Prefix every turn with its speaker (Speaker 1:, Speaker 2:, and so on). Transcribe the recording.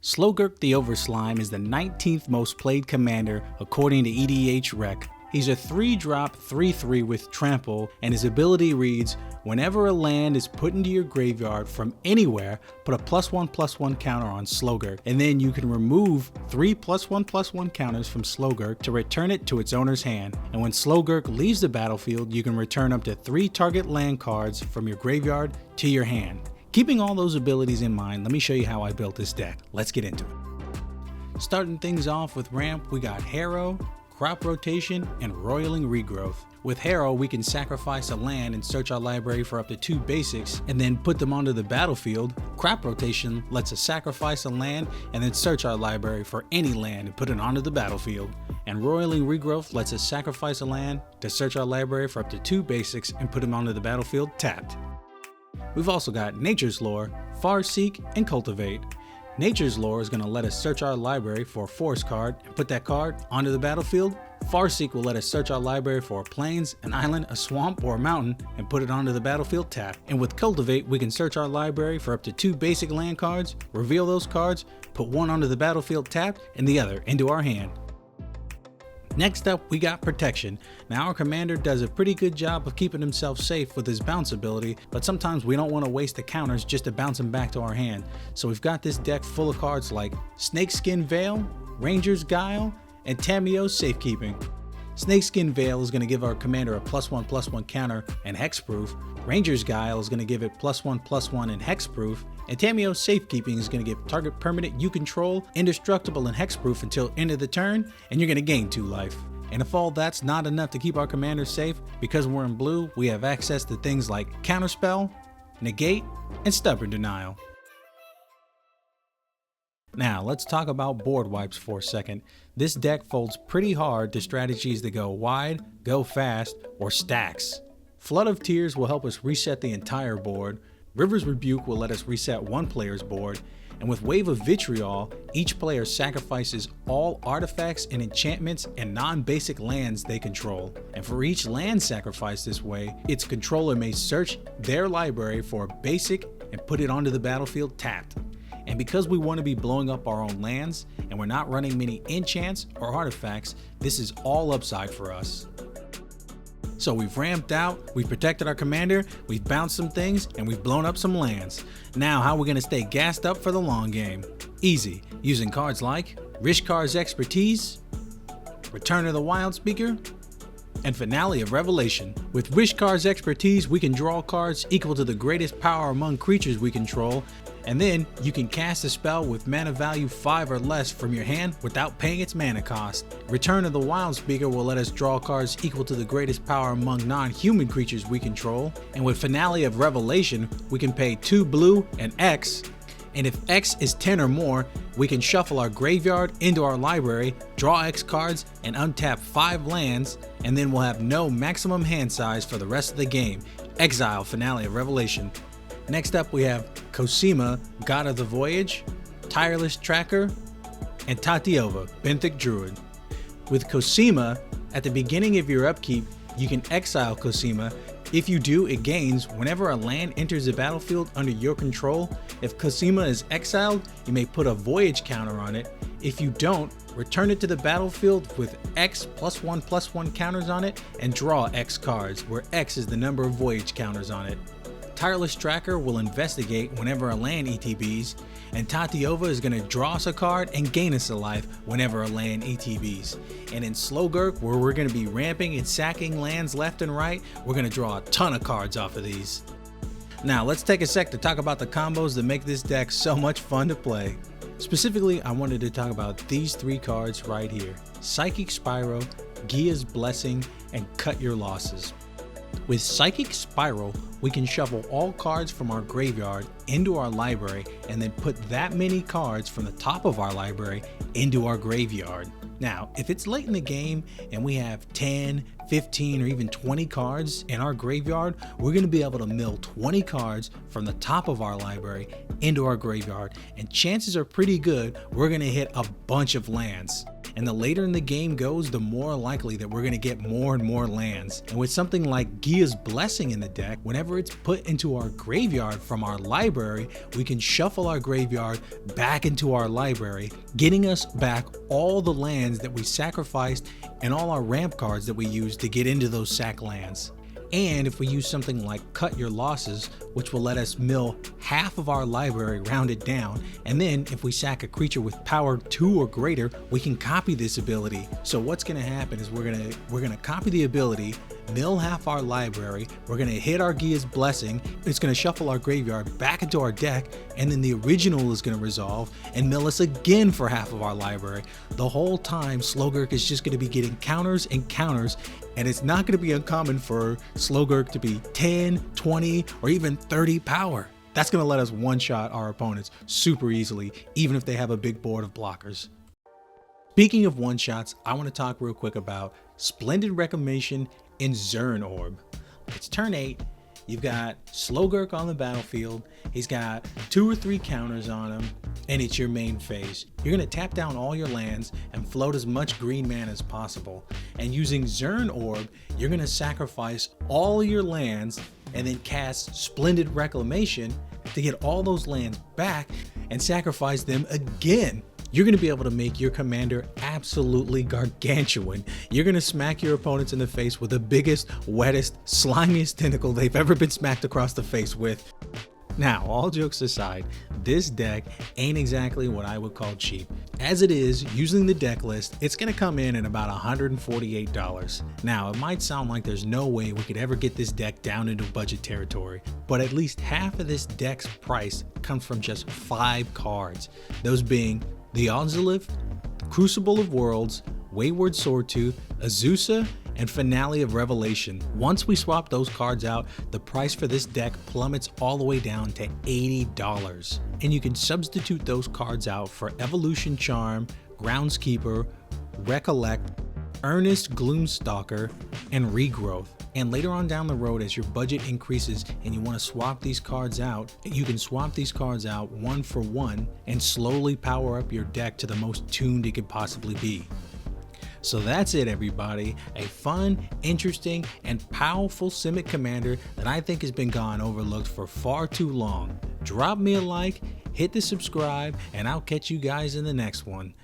Speaker 1: Slogurk the Overslime is the 19th most played commander according to EDHREC. He's a 3-drop 3/3 with trample, and his ability reads, whenever a land is put into your graveyard from anywhere, put a +1/+1 counter on Slogurk, and then you can remove 3 +1/+1 counters from Slogurk to return it to its owner's hand. And when Slogurk leaves the battlefield, you can return up to 3 target land cards from your graveyard to your hand. Keeping all those abilities in mind, let me show you how I built this deck. Let's get into it. Starting things off with ramp, we got Harrow, Crop Rotation, and Roiling Regrowth. With Harrow, we can sacrifice a land and search our library for up to 2 basics and then put them onto the battlefield. Crop Rotation lets us sacrifice a land and then search our library for any land and put it onto the battlefield. And Roiling Regrowth lets us sacrifice a land to search our library for up to 2 basics and put them onto the battlefield tapped. We've also got Nature's Lore, Farseek, and Cultivate. Nature's Lore is going to let us search our library for a forest card and put that card onto the battlefield. Farseek will let us search our library for a plains, an island, a swamp, or a mountain and put it onto the battlefield tapped. And with Cultivate, we can search our library for up to 2 basic land cards, reveal those cards, put one onto the battlefield tapped and the other into our hand. Next up, we got Protection. Now our commander does a pretty good job of keeping himself safe with his bounce ability, but sometimes we don't want to waste the counters just to bounce him back to our hand. So we've got this deck full of cards like Snakeskin Veil, Ranger's Guile, and Tamiyo's Safekeeping. Snakeskin Veil is going to give our commander a +1/+1 counter and hexproof. Ranger's Guile is going to give it +1/+1 and hexproof. And Tamiyo's Safekeeping is going to give target permanent you control indestructible and hexproof until end of the turn, and you're going to gain 2 life. And if all that's not enough to keep our commander safe, because we're in blue, we have access to things like Counterspell, Negate, and Stubborn Denial. Now, let's talk about board wipes for a second. This deck folds pretty hard to strategies that go wide, go fast, or stacks. Flood of Tears will help us reset the entire board. River's Rebuke will let us reset one player's board. And with Wave of Vitriol, each player sacrifices all artifacts and enchantments and non-basic lands they control. And for each land sacrificed this way, its controller may search their library for a basic and put it onto the battlefield tapped. And because we want to be blowing up our own lands, and we're not running many enchants or artifacts, this is all upside for us. So we've ramped out, we've protected our commander, we've bounced some things, and we've blown up some lands. Now how are we going to stay gassed up for the long game? Easy, using cards like Rishkar's Expertise, Return of the Wild Speaker, and Finale of Revelation. With Rishkar's Expertise, we can draw cards equal to the greatest power among creatures we control, and then you can cast a spell with mana value 5 or less from your hand without paying its mana cost. Return of the Wild Speaker will let us draw cards equal to the greatest power among non-human creatures we control, and with Finale of Revelation, we can pay 2 blue and X, and if X is 10 or more, we can shuffle our graveyard into our library, draw X cards, and untap 5 lands, and then we'll have no maximum hand size for the rest of the game. Exile Finale of Revelation. Next up we have Cosima, God of the Voyage, Tireless Tracker, and Tatiova, Benthic Druid. With Cosima, at the beginning of your upkeep, you can exile Cosima. If you do, it gains whenever a land enters the battlefield under your control. If Cosima is exiled, you may put a Voyage counter on it. If you don't, return it to the battlefield with X +1/+1 counters on it and draw X cards, where X is the number of Voyage counters on it. Tireless Tracker will investigate whenever a land ETBs, and Tatiova is going to draw us a card and gain us a life whenever a land ETBs. And in Slogurk, where we're going to be ramping and sacking lands left and right, we're going to draw a ton of cards off of these. Now let's take a sec to talk about the combos that make this deck so much fun to play. Specifically, I wanted to talk about these 3 cards right here: Psychic Spyro, Gia's Blessing, and Cut Your Losses. With Psychic Spiral, we can shuffle all cards from our graveyard into our library and then put that many cards from the top of our library into our graveyard. Now, if it's late in the game and we have 10, 15, or even 20 cards in our graveyard, we're going to be able to mill 20 cards from the top of our library into our graveyard, and chances are pretty good we're going to hit a bunch of lands. And the later in the game goes, the more likely that we're going to get more and more lands. And with something like Gia's Blessing in the deck, whenever it's put into our graveyard from our library, we can shuffle our graveyard back into our library, getting us back all the lands that we sacrificed and all our ramp cards that we used to get into those sack lands. And if we use something like Cut Your Losses, which will let us mill half of our library rounded down, and then if we sack a creature with power 2 or greater, we can copy this ability. So what's going to happen is we're gonna copy the ability, mill half our library, we're going to hit our Gia's Blessing, it's going to shuffle our graveyard back into our deck, and then the original is going to resolve and mill us again for half of our library. The whole time Slogurk is just going to be getting counters and counters, and it's not going to be uncommon for Slogurk to be 10, 20, or even 30 power. That's going to let us one-shot our opponents super easily, even if they have a big board of blockers. Speaking of one-shots, I want to talk real quick about Splendid Reclamation in Zern Orb. It's turn 8. You've got Slogurk on the battlefield. He's got 2 or 3 counters on him, and it's your main phase. You're going to tap down all your lands and float as much green mana as possible. And using Zern Orb, you're going to sacrifice all of your lands and then cast Splendid Reclamation to get all those lands back and sacrifice them again. You're going to be able to make your commander absolutely gargantuan. You're going to smack your opponents in the face with the biggest, wettest, slimiest tentacle they've ever been smacked across the face with. Now, all jokes aside, this deck ain't exactly what I would call cheap. As it is, using the deck list, it's going to come in at about $148. Now, it might sound like there's no way we could ever get this deck down into budget territory, but at least half of this deck's price comes from just 5 cards, those being the Ozolith, Crucible of Worlds, Wayward Swordtooth, Azusa, and Finale of Revelation. Once we swap those cards out, the price for this deck plummets all the way down to $80. And you can substitute those cards out for Evolution Charm, Groundskeeper, Recollect, Earnest Gloomstalker, and Regrowth. And later on down the road, as your budget increases and you want to swap these cards out, you can swap these cards out 1 for 1 and slowly power up your deck to the most tuned it could possibly be. So that's it, everybody. A fun, interesting, and powerful Simic commander that I think has been gone overlooked for far too long. Drop me a like, hit the subscribe, and I'll catch you guys in the next one.